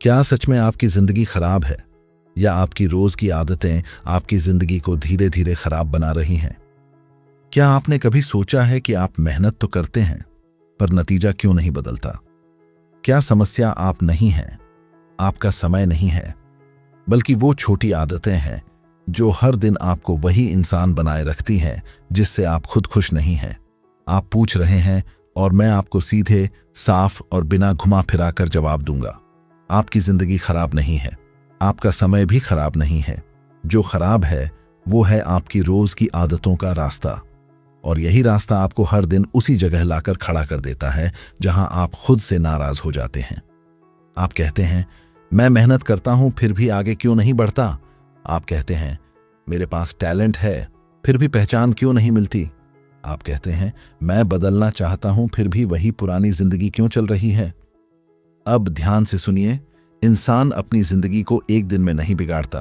क्या सच में आपकी जिंदगी खराब है, या आपकी रोज की आदतें आपकी जिंदगी को धीरे धीरे खराब बना रही हैं? क्या आपने कभी सोचा है कि आप मेहनत तो करते हैं, पर नतीजा क्यों नहीं बदलता? क्या समस्या आप नहीं हैं, आपका समय नहीं है, बल्कि वो छोटी आदतें हैं जो हर दिन आपको वही इंसान बनाए रखती हैं जिससे आप खुद खुश नहीं हैं? आप पूछ रहे हैं, और मैं आपको सीधे, साफ और बिना घुमा फिरा कर जवाब दूंगा। आपकी जिंदगी खराब नहीं है, आपका समय भी खराब नहीं है। जो खराब है वो है आपकी रोज की आदतों का रास्ता, और यही रास्ता आपको हर दिन उसी जगह लाकर खड़ा कर देता है जहां आप खुद से नाराज हो जाते हैं। आप कहते हैं, मैं मेहनत करता हूं फिर भी आगे क्यों नहीं बढ़ता? आप कहते हैं, मेरे पास टैलेंट है फिर भी पहचान क्यों नहीं मिलती? आप कहते हैं, मैं बदलना चाहता हूं फिर भी वही पुरानी जिंदगी क्यों चल रही है? अब ध्यान से सुनिए, इंसान अपनी जिंदगी को एक दिन में नहीं बिगाड़ता,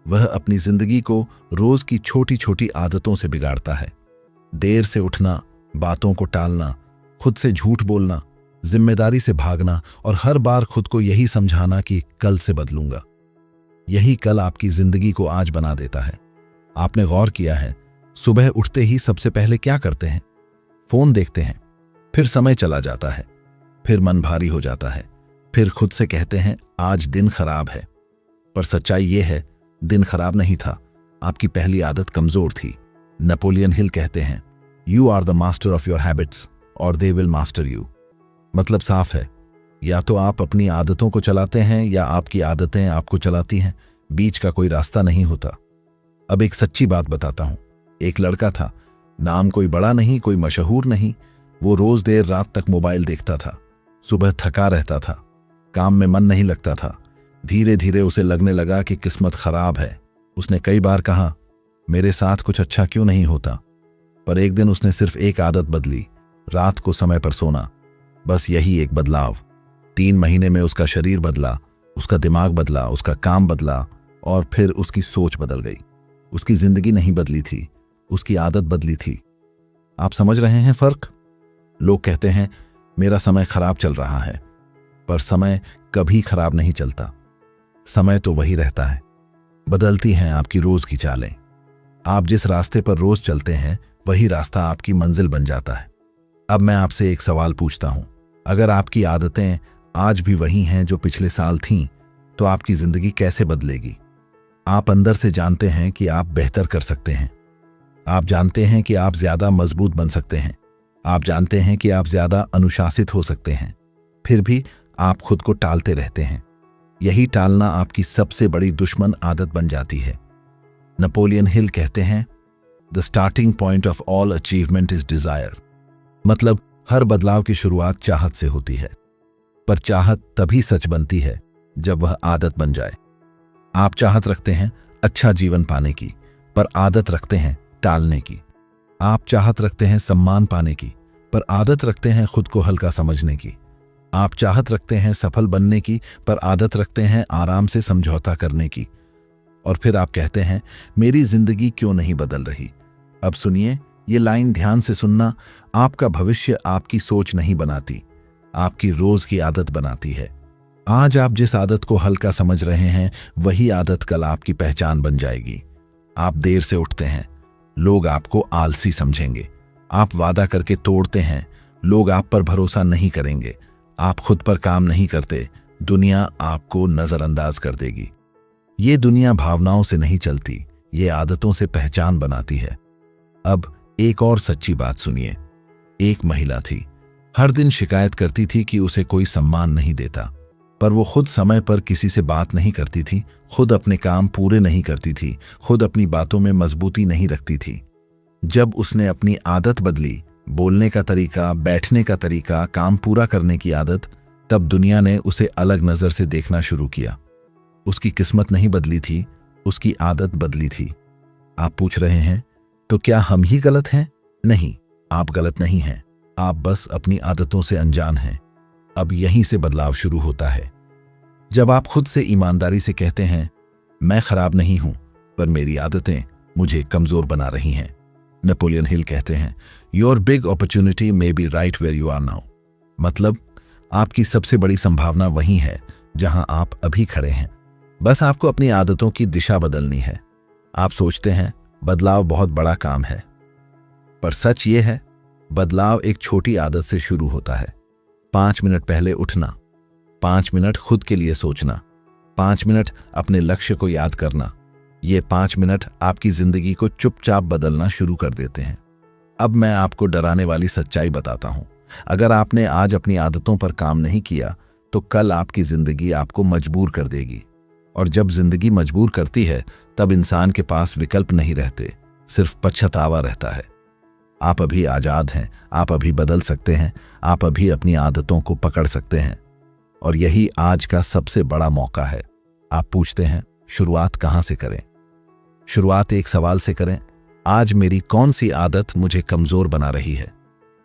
वह अपनी जिंदगी को रोज की छोटी छोटी आदतों से बिगाड़ता है। देर से उठना, बातों को टालना, खुद से झूठ बोलना, जिम्मेदारी से भागना और हर बार खुद को यही समझाना कि कल से बदलूंगा। यही कल आपकी जिंदगी को आज बना देता है। आपने गौर किया है, सुबह उठते ही सबसे पहले क्या करते हैं? फोन देखते हैं, फिर समय चला जाता है, फिर मन भारी हो जाता है, फिर खुद से कहते हैं आज दिन खराब है। पर सच्चाई ये है, दिन खराब नहीं था, आपकी पहली आदत कमजोर थी। नेपोलियन हिल कहते हैं, you are the master of your habits और दे विल मास्टर यू। मतलब साफ है, या तो आप अपनी आदतों को चलाते हैं या आपकी आदतें आपको चलाती हैं। बीच का कोई रास्ता नहीं होता। अब एक सच्ची बात बताता हूं। एक लड़का था, नाम कोई बड़ा नहीं, कोई मशहूर नहीं। वो रोज देर रात तक मोबाइल देखता था, सुबह थका रहता था, काम में मन नहीं लगता था। धीरे धीरे उसे लगने लगा कि किस्मत खराब है। उसने कई बार कहा, मेरे साथ कुछ अच्छा क्यों नहीं होता? पर एक दिन उसने सिर्फ एक आदत बदली, रात को समय पर सोना। बस यही एक बदलाव। 3 महीने में उसका शरीर बदला, उसका दिमाग बदला, उसका काम बदला, और फिर उसकी सोच बदल गई। उसकी जिंदगी नहीं बदली थी, उसकी आदत बदली थी। आप समझ रहे हैं फर्क? लोग कहते हैं मेरा समय खराब चल रहा है, पर समय कभी खराब नहीं चलता। समय तो वही रहता है। बदलती हैं आपकी रोज की चालें। आप जिस रास्ते पर रोज चलते हैं वही रास्ता आपकी मंजिल बन जाता है। अब मैं आपसे एक सवाल पूछता हूं, अगर आपकी आदतें आज भी वही हैं जो पिछले साल थीं, तो आपकी जिंदगी कैसे बदलेगी? आप अंदर से जानते हैं कि आप बेहतर कर सकते हैं। आप जानते हैं कि आप ज्यादा मजबूत बन सकते हैं। आप जानते हैं कि आप ज्यादा अनुशासित हो सकते हैं। फिर भी आप खुद को टालते रहते हैं। यही टालना आपकी सबसे बड़ी दुश्मन आदत बन जाती है। नेपोलियन हिल कहते हैं, the starting point of all achievement is desire. मतलब हर बदलाव की शुरुआत चाहत से होती है, पर चाहत तभी सच बनती है जब वह आदत बन जाए। आप चाहत रखते हैं अच्छा जीवन पाने की, पर आदत रखते हैं टालने की। आप चाहत रखते हैं सम्मान पाने की, पर आदत रखते हैं खुद को हल्का समझने की। आप चाहत रखते हैं सफल बनने की, पर आदत रखते हैं आराम से समझौता करने की। और फिर आप कहते हैं मेरी जिंदगी क्यों नहीं बदल रही? अब सुनिए, ये लाइन ध्यान से सुनना। आपका भविष्य आपकी सोच नहीं बनाती, आपकी रोज की आदत बनाती है। आज आप जिस आदत को हल्का समझ रहे हैं, वही आदत कल आपकी पहचान बन जाएगी। आप देर से उठते हैं, लोग आपको आलसी समझेंगे। आप वादा करके तोड़ते हैं, लोग आप पर भरोसा नहीं करेंगे। आप खुद पर काम नहीं करते, दुनिया आपको नजरअंदाज कर देगी। ये दुनिया भावनाओं से नहीं चलती, ये आदतों से पहचान बनाती है। अब एक और सच्ची बात सुनिए। एक महिला थी, हर दिन शिकायत करती थी कि उसे कोई सम्मान नहीं देता, पर वो खुद समय पर किसी से बात नहीं करती थी, खुद अपने काम पूरे नहीं करती थी, खुद अपनी बातों में मजबूती नहीं रखती थी। जब उसने अपनी आदत बदली, बोलने का तरीका, बैठने का तरीका, काम पूरा करने की आदत, तब दुनिया ने उसे अलग नजर से देखना शुरू किया। उसकी किस्मत नहीं बदली थी, उसकी आदत बदली थी। आप पूछ रहे हैं, तो क्या हम ही गलत हैं? नहीं, आप गलत नहीं हैं, आप बस अपनी आदतों से अनजान हैं। अब यहीं से बदलाव शुरू होता है। जब आप खुद से ईमानदारी से कहते हैं, मैं खराब नहीं हूं, पर मेरी आदतें मुझे कमजोर बना रही हैं। नेपोलियन हिल कहते हैं, your big opportunity may be right where you are now. मतलब आपकी सबसे बड़ी संभावना वही है जहां आप अभी खड़े हैं। बस आपको अपनी आदतों की दिशा बदलनी है। आप सोचते हैं बदलाव बहुत बड़ा काम है, पर सच ये है बदलाव एक छोटी आदत से शुरू होता है। 5 मिनट पहले उठना, 5 मिनट खुद के लिए सोचना, 5 मिनट अपने लक्ष्य को याद करना। ये 5 मिनट आपकी जिंदगी को चुपचाप बदलना शुरू कर देते हैं। अब मैं आपको डराने वाली सच्चाई बताता हूं। अगर आपने आज अपनी आदतों पर काम नहीं किया तो कल आपकी जिंदगी आपको मजबूर कर देगी। और जब जिंदगी मजबूर करती है तब इंसान के पास विकल्प नहीं रहते, सिर्फ पछतावा रहता है। आप अभी आजाद हैं, आप अभी बदल सकते हैं, आप अभी अपनी आदतों को पकड़ सकते हैं। और यही आज का सबसे बड़ा मौका है। आप पूछते हैं शुरुआत कहां से करें? शुरुआत एक सवाल से करें, आज मेरी कौन सी आदत मुझे कमजोर बना रही है?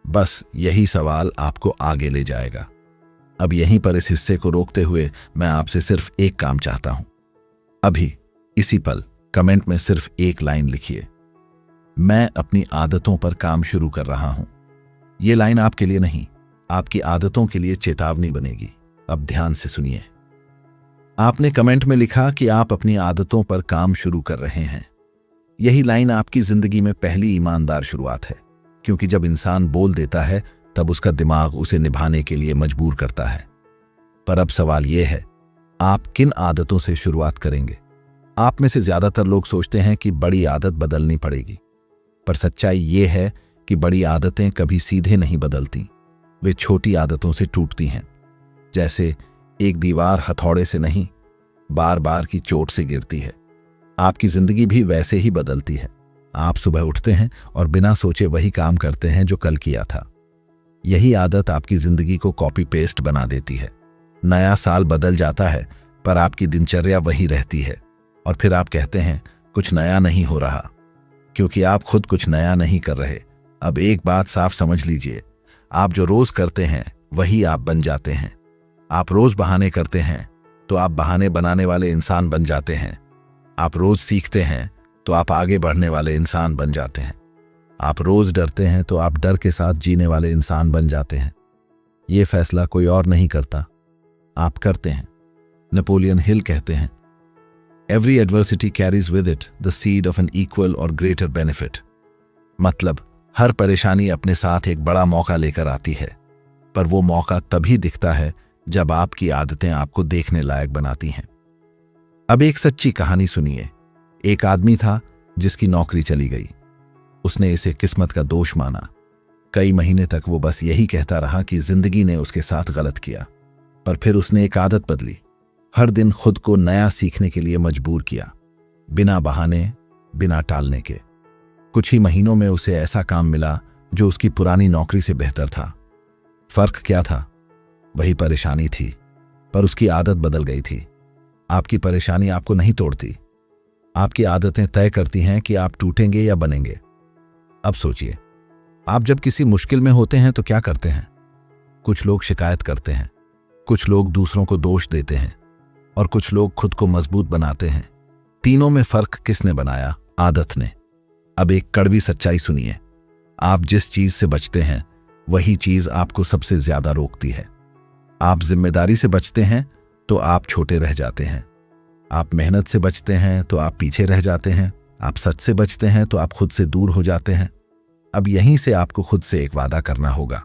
बस यही सवाल आपको आगे ले जाएगा। अब यहीं पर इस हिस्से को रोकते हुए मैं आपसे सिर्फ एक काम चाहता हूं। अभी इसी पल कमेंट में सिर्फ एक लाइन लिखिए, मैं अपनी आदतों पर काम शुरू कर रहा हूं। ये लाइन आपके लिए नहीं, आपकी आदतों के लिए चेतावनी बनेगी। अब ध्यान से सुनिए। आपने कमेंट में लिखा कि आप अपनी आदतों पर काम शुरू कर रहे हैं। यही लाइन आपकी जिंदगी में पहली ईमानदार शुरुआत है, क्योंकि जब इंसान बोल देता है तब उसका दिमाग उसे निभाने के लिए मजबूर करता है। पर अब सवाल यह है, आप किन आदतों से शुरुआत करेंगे? आप में से ज्यादातर लोग सोचते हैं कि बड़ी आदत बदलनी पड़ेगी, पर सच्चाई ये है कि बड़ी आदतें कभी सीधे नहीं बदलती, वे छोटी आदतों से टूटती हैं। जैसे एक दीवार हथौड़े से नहीं, बार बार की चोट से गिरती है। आपकी जिंदगी भी वैसे ही बदलती है। आप सुबह उठते हैं और बिना सोचे वही काम करते हैं जो कल किया था। यही आदत आपकी जिंदगी को कॉपी पेस्ट बना देती है। नया साल बदल जाता है पर आपकी दिनचर्या वही रहती है। और फिर आप कहते हैं कुछ नया नहीं हो रहा, क्योंकि आप खुद कुछ नया नहीं कर रहे। अब एक बात साफ समझ लीजिए, आप जो रोज करते हैं वही आप बन जाते हैं। आप रोज बहाने करते हैं तो आप बहाने बनाने वाले इंसान बन जाते हैं। आप रोज सीखते हैं तो आप आगे बढ़ने वाले इंसान बन जाते हैं। आप रोज डरते हैं तो आप डर के साथ जीने वाले इंसान बन जाते हैं। ये फैसला कोई और नहीं करता, आप करते हैं। नेपोलियन हिल कहते हैं, every adversity carries with it the seed of an equal or greater benefit. मतलब हर परेशानी अपने साथ एक बड़ा मौका लेकर आती है, पर वो मौका तभी दिखता है जब आपकी आदतें आपको देखने लायक बनाती हैं। अब एक सच्ची कहानी सुनिए। एक आदमी था जिसकी नौकरी चली गई। उसने इसे किस्मत का दोष माना। कई महीने तक वो बस यही कहता रहा कि जिंदगी ने उसके साथ गलत किया। पर फिर उसने एक आदत बदली। हर दिन खुद को नया सीखने के लिए मजबूर किया, बिना बहाने, बिना टालने के। कुछ ही महीनों में उसे ऐसा काम मिला जो उसकी पुरानी नौकरी से बेहतर था। फर्क क्या था? वही परेशानी थी, पर उसकी आदत बदल गई थी। आपकी परेशानी आपको नहीं तोड़ती, आपकी आदतें तय करती हैं कि आप टूटेंगे या बनेंगे। अब सोचिए, आप जब किसी मुश्किल में होते हैं तो क्या करते हैं? कुछ लोग शिकायत करते हैं, कुछ लोग दूसरों को दोष देते हैं और कुछ लोग खुद को मजबूत बनाते हैं। तीनों में फर्क किसने बनाया? आदत ने। अब एक कड़वी सच्चाई सुनिए, आप जिस चीज से बचते हैं वही चीज आपको सबसे ज्यादा रोकती है। आप जिम्मेदारी से बचते हैं तो आप छोटे रह जाते हैं। आप मेहनत से बचते हैं तो आप पीछे रह जाते हैं। आप सच से बचते हैं तो आप खुद से दूर हो जाते हैं। अब यहीं से आपको खुद से एक वादा करना होगा,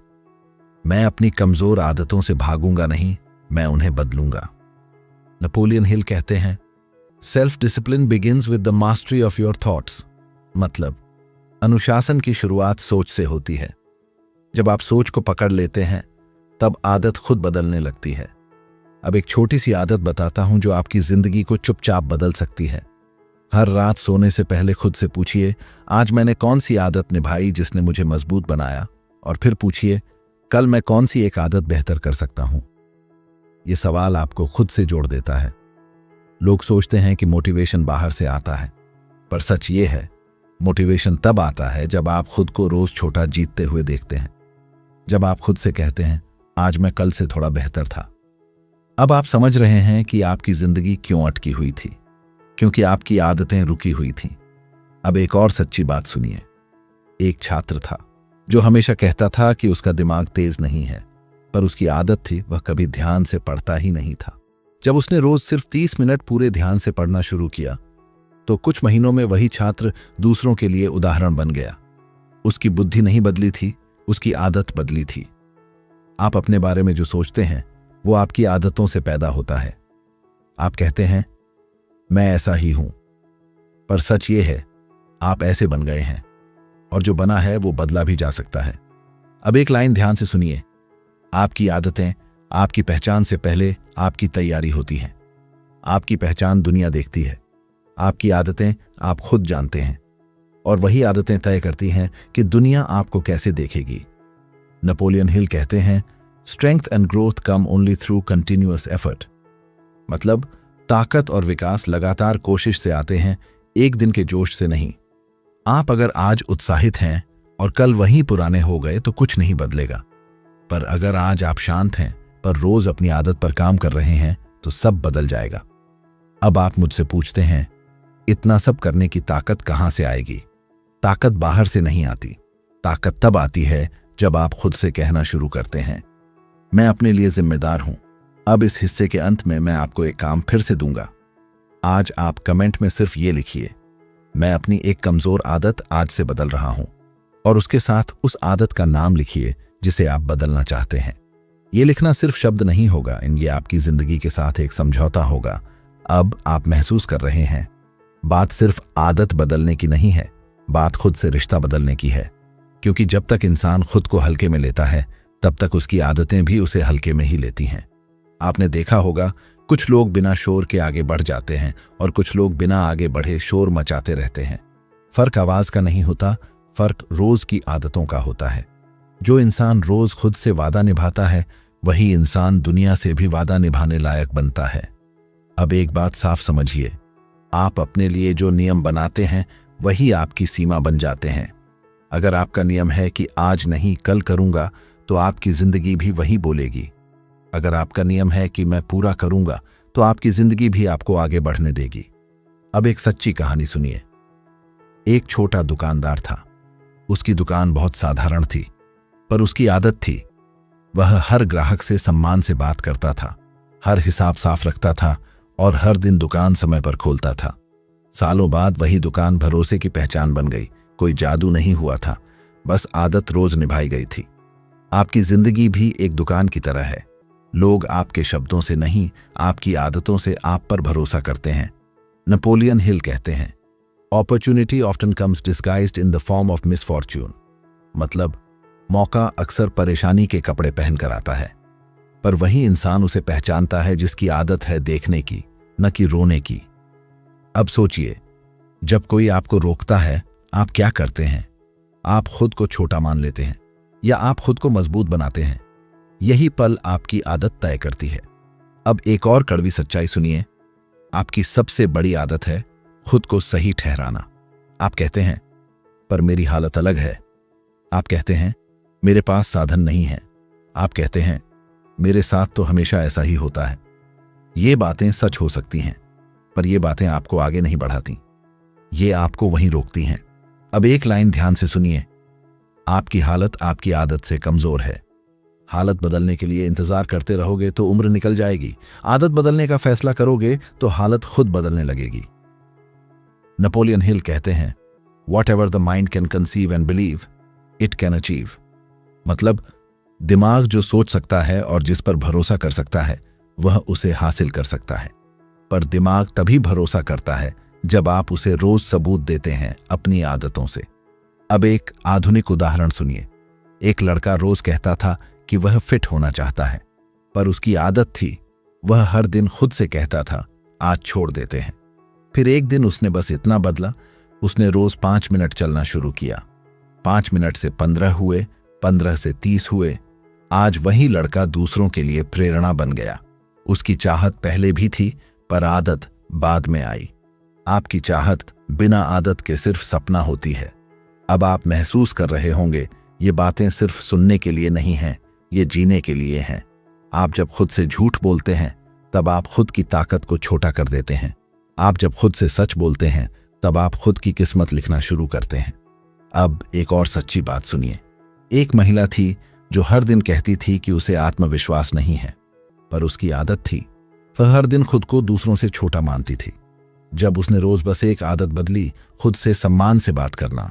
मैं अपनी कमजोर आदतों से भागूंगा नहीं, मैं उन्हें बदलूंगा। नेपोलियन हिल कहते हैं, self discipline begins with the mastery of your thoughts. मतलब अनुशासन की शुरुआत सोच से होती है। जब आप सोच को पकड़ लेते हैं तब आदत खुद बदलने लगती है। अब एक छोटी सी आदत बताता हूं जो आपकी जिंदगी को चुपचाप बदल सकती है। हर रात सोने से पहले खुद से पूछिए, आज मैंने कौन सी आदत निभाई जिसने मुझे मजबूत बनाया? और फिर पूछिए, कल मैं कौन सी एक आदत बेहतर कर सकता हूं? यह सवाल आपको खुद से जोड़ देता है। लोग सोचते हैं कि मोटिवेशन बाहर से आता है, पर सच ये है, मोटिवेशन तब आता है जब आप खुद को रोज छोटा जीतते हुए देखते हैं। जब आप खुद से कहते हैं, आज मैं कल से थोड़ा बेहतर था। अब आप समझ रहे हैं कि आपकी जिंदगी क्यों अटकी हुई थी, क्योंकि आपकी आदतें रुकी हुई थीं। अब एक और सच्ची बात सुनिए। एक छात्र था जो हमेशा कहता था कि उसका दिमाग तेज नहीं है, पर उसकी आदत थी वह कभी ध्यान से पढ़ता ही नहीं था। जब उसने रोज सिर्फ 30 मिनट पूरे ध्यान से पढ़ना शुरू किया तो कुछ महीनों में वही छात्र दूसरों के लिए उदाहरण बन गया। उसकी बुद्धि नहीं बदली थी, उसकी आदत बदली थी। आप अपने बारे में जो सोचते हैं वो आपकी आदतों से पैदा होता है। आप कहते हैं मैं ऐसा ही हूं, पर सच ये है आप ऐसे बन गए हैं, और जो बना है वो बदला भी जा सकता है। अब एक लाइन ध्यान से सुनिए। आपकी आदतें आपकी पहचान से पहले आपकी तैयारी होती हैं। आपकी पहचान दुनिया देखती है, आपकी आदतें आप खुद जानते हैं, और वही आदतें तय करती हैं कि दुनिया आपको कैसे देखेगी। नेपोलियन हिल कहते हैं strength and growth come only through continuous effort. मतलब ताकत और विकास लगातार कोशिश से आते हैं, एक दिन के जोश से नहीं। आप अगर आज उत्साहित हैं और कल वहीं पुराने हो गए तो कुछ नहीं बदलेगा, पर अगर आज आप शांत हैं पर रोज अपनी आदत पर काम कर रहे हैं तो सब बदल जाएगा। अब आप मुझसे पूछते हैं इतना सब करने की ताकत कहां से आएगी? ताकत बाहर से नहीं आती। ताकत तब आती है जब आप खुद से कहना शुरू करते हैं मैं अपने लिए जिम्मेदार हूं। अब इस हिस्से के अंत में मैं आपको एक काम फिर से दूंगा। आज आप कमेंट में सिर्फ ये लिखिए मैं अपनी एक कमजोर आदत आज से बदल रहा हूं, और उसके साथ उस आदत का नाम लिखिए जिसे आप बदलना चाहते हैं। ये लिखना सिर्फ शब्द नहीं होगा, ये आपकी जिंदगी के साथ एक समझौता होगा। अब आप महसूस कर रहे हैं बात सिर्फ आदत बदलने की नहीं है, बात खुद से रिश्ता बदलने की है। क्योंकि जब तक इंसान खुद को हल्के में लेता है तब तक उसकी आदतें भी उसे हल्के में ही लेती हैं। आपने देखा होगा कुछ लोग बिना शोर के आगे बढ़ जाते हैं और कुछ लोग बिना आगे बढ़े शोर मचाते रहते हैं। फर्क आवाज का नहीं होता, फर्क रोज की आदतों का होता है। जो इंसान रोज खुद से वादा निभाता है वही इंसान दुनिया से भी वादा निभाने लायक बनता है। अब एक बात साफ समझिए, आप अपने लिए जो नियम बनाते हैं वही आपकी सीमा बन जाते हैं। अगर आपका नियम है कि आज नहीं कल करूंगा तो आपकी जिंदगी भी वही बोलेगी। अगर आपका नियम है कि मैं पूरा करूंगा तो आपकी जिंदगी भी आपको आगे बढ़ने देगी। अब एक सच्ची कहानी सुनिए। एक छोटा दुकानदार था। उसकी दुकान बहुत साधारण थी, पर उसकी आदत थी वह हर ग्राहक से सम्मान से बात करता था, हर हिसाब साफ रखता था और हर दिन दुकान समय पर खोलता था। सालों बाद वही दुकान भरोसे की पहचान बन गई। कोई जादू नहीं हुआ था, बस आदत रोज निभाई गई थी। आपकी जिंदगी भी एक दुकान की तरह है। लोग आपके शब्दों से नहीं, आपकी आदतों से आप पर भरोसा करते हैं। नेपोलियन हिल कहते हैं opportunity often comes disguised in the form of misfortune. मतलब मौका अक्सर परेशानी के कपड़े पहनकर आता है, पर वही इंसान उसे पहचानता है जिसकी आदत है देखने की, न कि रोने की। अब सोचिए, जब कोई आपको रोकता है आप क्या करते हैं? आप खुद को छोटा मान लेते हैं या आप खुद को मजबूत बनाते हैं? यही पल आपकी आदत तय करती है। अब एक और कड़वी सच्चाई सुनिए। आपकी सबसे बड़ी आदत है खुद को सही ठहराना। आप कहते हैं पर मेरी हालत अलग है। आप कहते हैं मेरे पास साधन नहीं है। आप कहते हैं मेरे साथ तो हमेशा ऐसा ही होता है। ये बातें सच हो सकती हैं, पर ये बातें आपको आगे नहीं बढ़ाती, ये आपको वहीं रोकती हैं। अब एक लाइन ध्यान से सुनिए। आपकी हालत आपकी आदत से कमजोर है। हालत बदलने के लिए इंतजार करते रहोगे तो उम्र निकल जाएगी। आदत बदलने का फैसला करोगे तो हालत खुद बदलने लगेगी। नेपोलियन हिल कहते हैं Whatever the mind can conceive and believe, it can achieve। मतलब दिमाग जो सोच सकता है और जिस पर भरोसा कर सकता है वह उसे हासिल कर सकता है, पर दिमाग तभी भरोसा करता है जब आप उसे रोज सबूत देते हैं अपनी आदतों से। अब एक आधुनिक उदाहरण सुनिए। एक लड़का रोज कहता था कि वह फिट होना चाहता है, पर उसकी आदत थी वह हर दिन खुद से कहता था आज छोड़ देते हैं। फिर एक दिन उसने बस इतना बदला, उसने रोज 5 मिनट चलना शुरू किया। 5 मिनट से 15 हुए, 15 से 30 हुए। आज वही लड़का दूसरों के लिए प्रेरणा बन गया। उसकी चाहत पहले भी थी, पर आदत बाद में आई। आपकी चाहत बिना आदत के सिर्फ सपना होती है। अब आप महसूस कर रहे होंगे ये बातें सिर्फ सुनने के लिए नहीं हैं, ये जीने के लिए हैं। आप जब खुद से झूठ बोलते हैं तब आप खुद की ताकत को छोटा कर देते हैं। आप जब खुद से सच बोलते हैं तब आप खुद की किस्मत लिखना शुरू करते हैं। अब एक और सच्ची बात सुनिए। एक महिला थी जो हर दिन कहती थी कि उसे आत्मविश्वास नहीं है, पर उसकी आदत थी वह हर दिन खुद को दूसरों से छोटा मानती थी। जब उसने रोज बस एक आदत बदली, खुद से सम्मान से बात करना,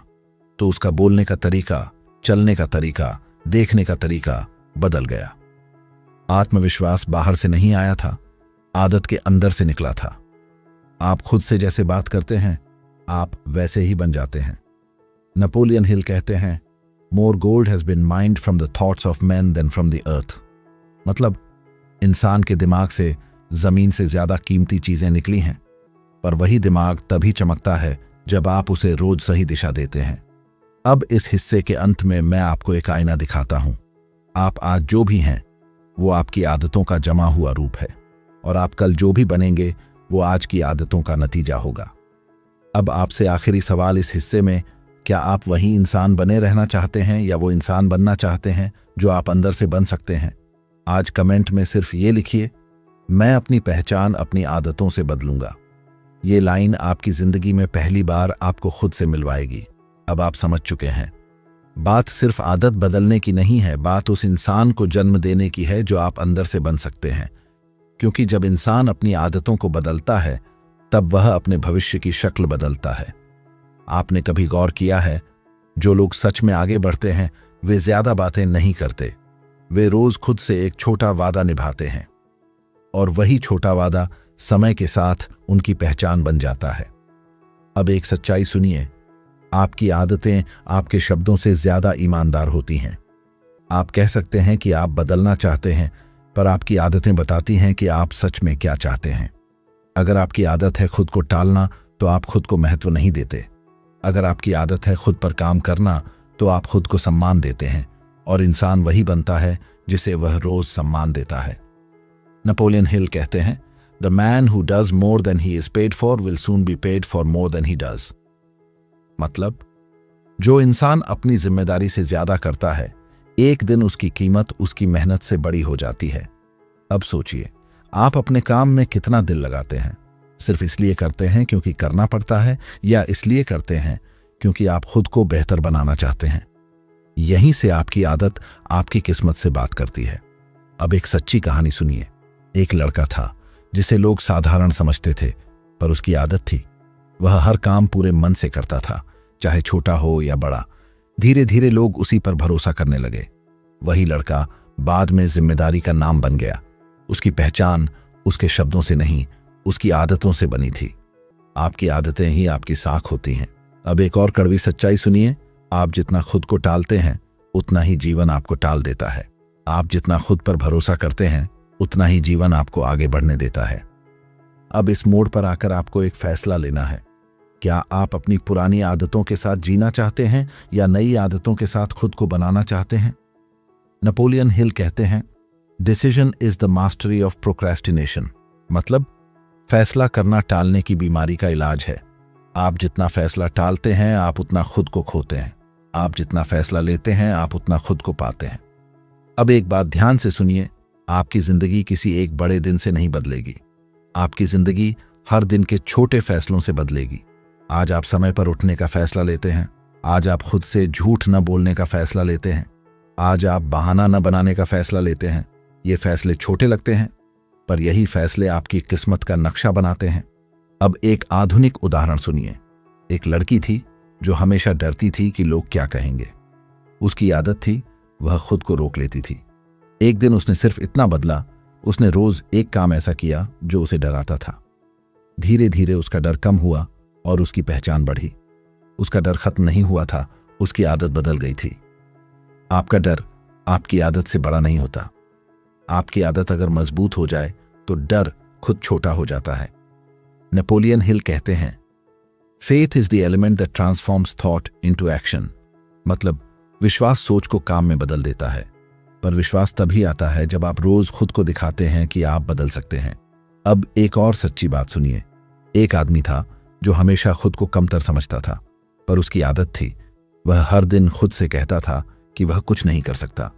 तो उसका बोलने का तरीका, चलने का तरीका, देखने का तरीका बदल गया। आत्मविश्वास बाहर से नहीं आया था, आदत के अंदर से निकला था। आप खुद से जैसे बात करते हैं, आप वैसे ही बन जाते हैं। नेपोलियन हिल कहते हैं, more gold has been mined from the thoughts of man than from the earth. मतलब इंसान के दिमाग से जमीन से ज्यादा कीमती चीजें निकली हैं, पर वही दिमाग तभी चमकता है जब आप उसे रोज सही दिशा देते हैं। अब इस हिस्से के अंत में मैं आपको एक आईना दिखाता हूं। आप आज जो भी हैं वो आपकी आदतों का जमा हुआ रूप है, और आप कल जो भी बनेंगे वो आज की आदतों का नतीजा होगा। अब आपसे आखिरी सवाल इस हिस्से में, क्या आप वही इंसान बने रहना चाहते हैं या वो इंसान बनना चाहते हैं जो आप अंदर से बन सकते हैं? आज कमेंट में सिर्फ ये लिखिए, मैं अपनी पहचान अपनी आदतों से बदलूंगा। ये लाइन आपकी जिंदगी में पहली बार आपको खुद से मिलवाएगी। अब आप समझ चुके हैं, बात सिर्फ आदत बदलने की नहीं है, बात उस इंसान को जन्म देने की है जो आप अंदर से बन सकते हैं। क्योंकि जब इंसान अपनी आदतों को बदलता है, तब वह अपने भविष्य की शक्ल बदलता है। आपने कभी गौर किया है, जो लोग सच में आगे बढ़ते हैं वे ज्यादा बातें नहीं करते, वे रोज खुद से एक छोटा वादा निभाते हैं, और वही छोटा वादा समय के साथ उनकी पहचान बन जाता है। अब एक सच्चाई सुनिए, आपकी आदतें आपके शब्दों से ज्यादा ईमानदार होती हैं। आप कह सकते हैं कि आप बदलना चाहते हैं, पर आपकी आदतें बताती हैं कि आप सच में क्या चाहते हैं। अगर आपकी आदत है खुद को टालना, तो आप खुद को महत्व नहीं देते। अगर आपकी आदत है खुद पर काम करना, तो आप खुद को सम्मान देते हैं, और इंसान वही बनता है जिसे वह रोज सम्मान देता है। नेपोलियन हिल कहते हैं, the man who does more than he is paid for will soon be paid for more than he does. मतलब जो इंसान अपनी जिम्मेदारी से ज्यादा करता है, एक दिन उसकी कीमत उसकी मेहनत से बड़ी हो जाती है। अब सोचिए, आप अपने काम में कितना दिल लगाते हैं? सिर्फ इसलिए करते हैं क्योंकि करना पड़ता है, या इसलिए करते हैं क्योंकि आप खुद को बेहतर बनाना चाहते हैं? यहीं से आपकी आदत आपकी किस्मत से बात करती है। अब एक सच्ची कहानी सुनिए। एक लड़का था जिसे लोग साधारण समझते थे, पर उसकी आदत थी, वह हर काम पूरे मन से करता था, चाहे छोटा हो या बड़ा। धीरे धीरे लोग उसी पर भरोसा करने लगे। वही लड़का बाद में जिम्मेदारी का नाम बन गया। उसकी पहचान उसके शब्दों से नहीं, उसकी आदतों से बनी थी। आपकी आदतें ही आपकी साख होती हैं। अब एक और कड़वी सच्चाई सुनिए, आप जितना खुद को टालते हैं, उतना ही जीवन आपको टाल देता है। आप जितना खुद पर भरोसा करते हैं, उतना ही जीवन आपको आगे बढ़ने देता है। अब इस मोड़ पर आकर आपको एक फैसला लेना है। क्या आप अपनी पुरानी आदतों के साथ जीना चाहते हैं या नई आदतों के साथ खुद को बनाना चाहते हैं? नेपोलियन हिल कहते हैं, decision is the mastery of procrastination. मतलब फैसला करना टालने की बीमारी का इलाज है। आप जितना फैसला टालते हैं, आप उतना खुद को खोते हैं। आप जितना फैसला लेते हैं, आप उतना खुद को पाते हैं। अब एक बात ध्यान से सुनिए, आपकी जिंदगी किसी एक बड़े दिन से नहीं बदलेगी। आपकी जिंदगी हर दिन के छोटे फैसलों से बदलेगी। आज आप समय पर उठने का फैसला लेते हैं, आज आप खुद से झूठ न बोलने का फैसला लेते हैं, आज आप बहाना न बनाने का फैसला लेते हैं। ये फैसले छोटे लगते हैं, पर यही फैसले आपकी किस्मत का नक्शा बनाते हैं। अब एक आधुनिक उदाहरण सुनिए। एक लड़की थी जो हमेशा डरती थी कि लोग क्या कहेंगे। उसकी आदत थी, वह खुद को रोक लेती थी। एक दिन उसने सिर्फ इतना बदला, उसने रोज एक काम ऐसा किया जो उसे डराता था। धीरे धीरे उसका डर कम हुआ और उसकी पहचान बढ़ी। उसका डर खत्म नहीं हुआ था, उसकी आदत बदल गई थी। आपका डर आपकी आदत से बड़ा नहीं होता। आपकी आदत अगर मजबूत हो जाए तो डर खुद छोटा हो जाता है। नेपोलियन हिल कहते हैं, faith is the element that transforms thought into action. मतलब विश्वास सोच को काम में बदल देता है, पर विश्वास तभी आता है जब आप रोज खुद को दिखाते हैं कि आप बदल सकते हैं। अब एक और सच्ची बात सुनिए। एक आदमी था जो हमेशा खुद को कमतर समझता था, पर उसकी आदत थी, वह हर दिन खुद से कहता था कि वह कुछ नहीं कर सकता।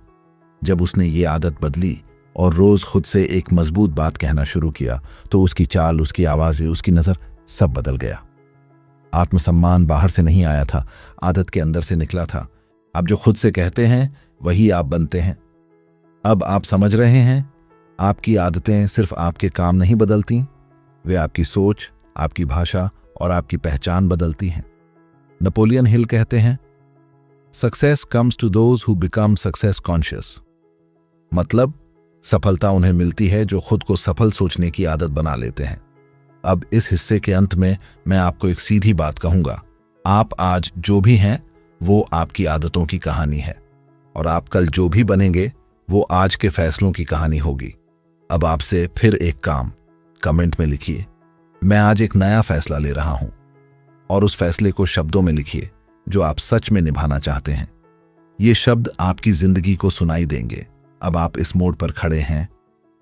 जब उसने ये आदत बदली और रोज खुद से एक मजबूत बात कहना शुरू किया, तो उसकी चाल, उसकी आवाज़ें, उसकी नज़र सब बदल गया। आत्मसम्मान बाहर से नहीं आया था, आदत के अंदर से निकला था। आप जो खुद से कहते हैं वही आप बनते हैं। अब आप समझ रहे हैं, आपकी आदतें सिर्फ आपके काम नहीं बदलती, वे आपकी सोच, आपकी भाषा और आपकी पहचान बदलती हैं। नेपोलियन हिल कहते हैं, success comes to those who become success conscious. मतलब सफलता उन्हें मिलती है जो खुद को सफल सोचने की आदत बना लेते हैं। अब इस हिस्से के अंत में मैं आपको एक सीधी बात कहूंगा, आप आज जो भी हैं वो आपकी आदतों की कहानी है, और आप कल जो भी बनेंगे वो आज के फैसलों की कहानी होगी। अब आपसे फिर एक काम, कमेंट में लिखिए, मैं आज एक नया फैसला ले रहा हूं, और उस फैसले को शब्दों में लिखिए जो आप सच में निभाना चाहते हैं। ये शब्द आपकी जिंदगी को सुनाई देंगे। अब आप इस मोड़ पर खड़े हैं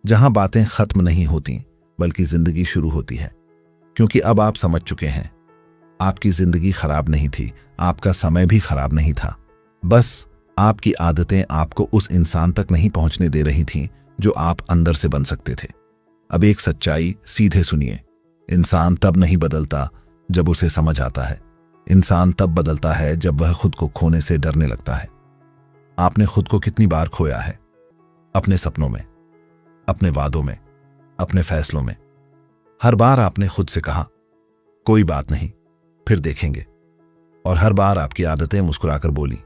जहां बातें खत्म नहीं होती बल्कि जिंदगी शुरू होती है, क्योंकि अब आप समझ चुके हैं आपकी जिंदगी खराब नहीं थी, आपका समय भी खराब नहीं था, बस आपकी आदतें आपको उस इंसान तक नहीं पहुंचने दे रही थीं जो आप अंदर से बन सकते थे। अब एक सच्चाई सीधे सुनिए, इंसान तब नहीं बदलता जब उसे समझ आता है, इंसान तब बदलता है जब वह खुद को खोने से डरने लगता है। आपने खुद को कितनी बार खोया है? अपने सपनों में, अपने वादों में, अपने फैसलों में। हर बार आपने खुद से कहा कोई बात नहीं, फिर देखेंगे, और हर बार आपकी आदतें मुस्कुराकर बोली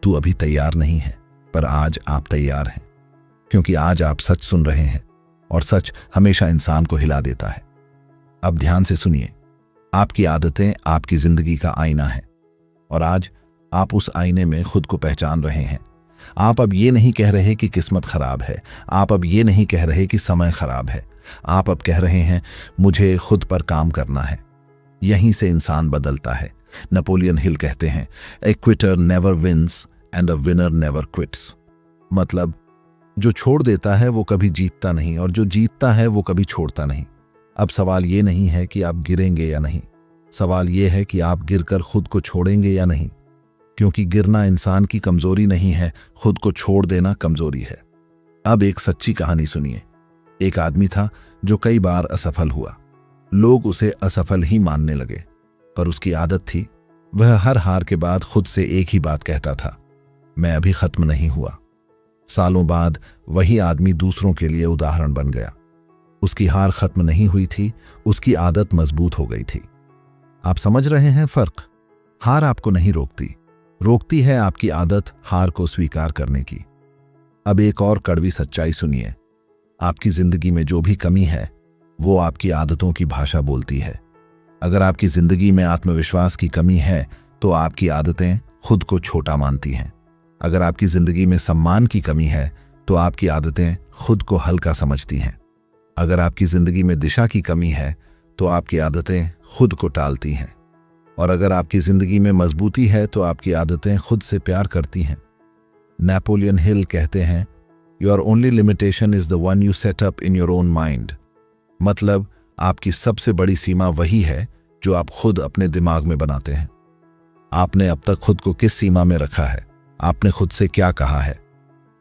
तू अभी तैयार नहीं है। पर आज आप तैयार हैं, क्योंकि आज आप सच सुन रहे हैं, और सच हमेशा इंसान को हिला देता है। अब ध्यान से सुनिए, आपकी आदतें आपकी जिंदगी का आईना है, और आज आप उस आईने में खुद को पहचान रहे हैं। आप अब ये नहीं कह रहे कि किस्मत खराब है, आप अब ये नहीं कह रहे कि समय खराब है, आप अब कह रहे हैं मुझे खुद पर काम करना है। यहीं से इंसान बदलता है। नेपोलियन हिल कहते हैं, a quitter never wins and a winner never quits. मतलब जो छोड़ देता है वो कभी जीतता नहीं, और जो जीतता है वो कभी छोड़ता नहीं। अब सवाल ये नहीं है कि आप गिरेंगे या नहीं, सवाल ये है कि आप गिरकर खुद को छोड़ेंगे या नहीं, क्योंकि गिरना इंसान की कमजोरी नहीं है, खुद को छोड़ देना कमजोरी है। अब एक सच्ची कहानी सुनिए। एक आदमी था जो कई बार असफल हुआ, लोग उसे असफल ही मानने लगे, पर उसकी आदत थी, वह हर हार के बाद खुद से एक ही बात कहता था, मैं अभी खत्म नहीं हुआ। सालों बाद वही आदमी दूसरों के लिए उदाहरण बन गया। उसकी हार खत्म नहीं हुई थी, उसकी आदत मजबूत हो गई थी। आप समझ रहे हैं फर्क? हार आपको नहीं रोकती, रोकती है आपकी आदत हार को स्वीकार करने की। अब एक और कड़वी सच्चाई सुनिए, आपकी जिंदगी में जो भी कमी है वो आपकी आदतों की भाषा बोलती है। अगर आपकी जिंदगी में आत्मविश्वास की कमी है तो आपकी आदतें खुद को छोटा मानती हैं। अगर आपकी जिंदगी में सम्मान की कमी है तो आपकी आदतें खुद को हल्का समझती हैं। अगर आपकी जिंदगी में दिशा की कमी है तो आपकी आदतें खुद को टालती हैं। और अगर आपकी जिंदगी में मजबूती है तो आपकी आदतें खुद से प्यार करती हैं। नेपोलियन हिल कहते हैं, your only limitation is the one you set up in your own mind. मतलब आपकी सबसे बड़ी सीमा वही है जो आप खुद अपने दिमाग में बनाते हैं। आपने अब तक खुद को किस सीमा में रखा है? आपने खुद से क्या कहा है?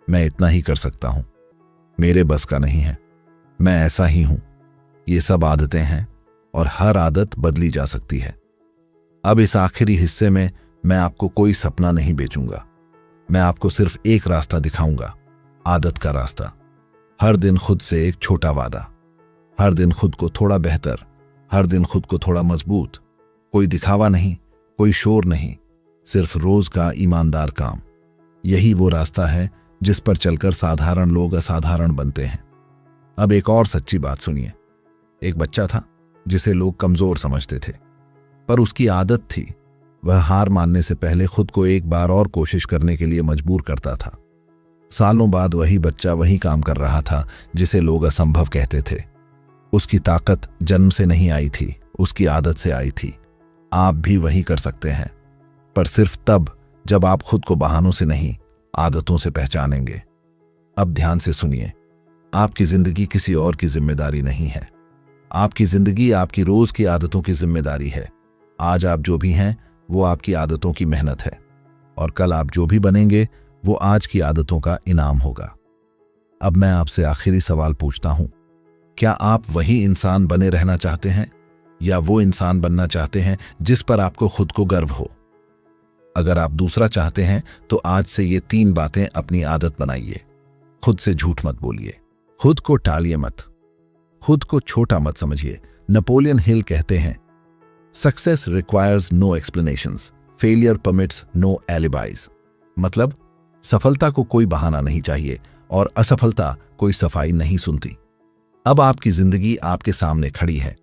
मैं इतना ही कर सकता हूं, मेरे बस का नहीं है, मैं ऐसा ही हूं। ये सब आदतें हैं और हर आदत बदली जा सकती है। अब इस आखिरी हिस्से में मैं आपको कोई सपना नहीं बेचूंगा, मैं आपको सिर्फ एक रास्ता दिखाऊंगा, आदत का रास्ता। हर दिन खुद से एक छोटा वादा, हर दिन खुद को थोड़ा बेहतर, हर दिन खुद को थोड़ा मजबूत। कोई दिखावा नहीं, कोई शोर नहीं, सिर्फ रोज का ईमानदार काम। यही वो रास्ता है जिस पर चलकर साधारण लोग असाधारण बनते हैं। अब एक और सच्ची बात सुनिए। एक बच्चा था जिसे लोग कमजोर समझते थे, पर उसकी आदत थी, वह हार मानने से पहले खुद को एक बार और कोशिश करने के लिए मजबूर करता था। सालों बाद वही बच्चा वही काम कर रहा था जिसे लोग असंभव कहते थे। उसकी ताकत जन्म से नहीं आई थी, उसकी आदत से आई थी। आप भी वही कर सकते हैं, पर सिर्फ तब जब आप खुद को बहानों से नहीं, आदतों से पहचानेंगे। अब ध्यान से सुनिए, आपकी जिंदगी किसी और की जिम्मेदारी नहीं है। आपकी जिंदगी आपकी रोज की आदतों की जिम्मेदारी है। आज आप जो भी हैं वो आपकी आदतों की मेहनत है, और कल आप जो भी बनेंगे वो आज की आदतों का इनाम होगा। अब मैं आपसे आखिरी सवाल पूछता हूं, क्या आप वही इंसान बने रहना चाहते हैं या वो इंसान बनना चाहते हैं जिस पर आपको खुद को गर्व हो? अगर आप दूसरा चाहते हैं तो आज से ये 3 बातें अपनी आदत बनाइए। खुद से झूठ मत बोलिए, खुद को टालिए मत, खुद को छोटा मत समझिए। नेपोलियन हिल कहते हैं, success requires no explanations, failure permits no alibis. मतलब सफलता को कोई बहाना नहीं चाहिए और असफलता कोई सफाई नहीं सुनती। अब आपकी जिंदगी आपके सामने खड़ी है।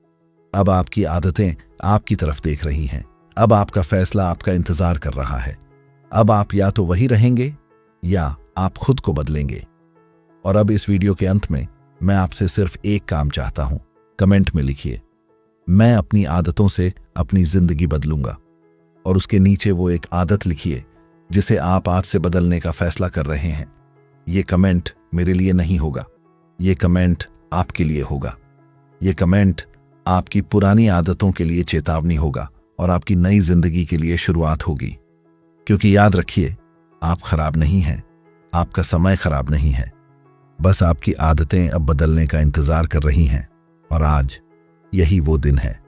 अब आपकी आदतें आपकी तरफ देख रही हैं। अब आपका फैसला आपका इंतजार कर रहा है। अब आप या तो वही रहेंगे या आप खुद को बदलेंगे। और अब इस वीडियो के अंत में मैं आपसे सिर्फ एक काम चाहता हूं। कमेंट में लिखिए, मैं अपनी आदतों से अपनी जिंदगी बदलूंगा। और उसके नीचे वो एक आदत लिखिए जिसे आप आज से बदलने का फैसला कर रहे हैं। ये कमेंट मेरे लिए नहीं होगा, ये कमेंट आपके लिए होगा। ये कमेंट आपकी पुरानी आदतों के लिए चेतावनी होगा और आपकी नई जिंदगी के लिए शुरुआत होगी। क्योंकि याद रखिए, आप खराब नहीं हैं, आपका समय खराब नहीं है। बस आपकी आदतें अब बदलने का इंतजार कर रही हैं और आज यही वो दिन है।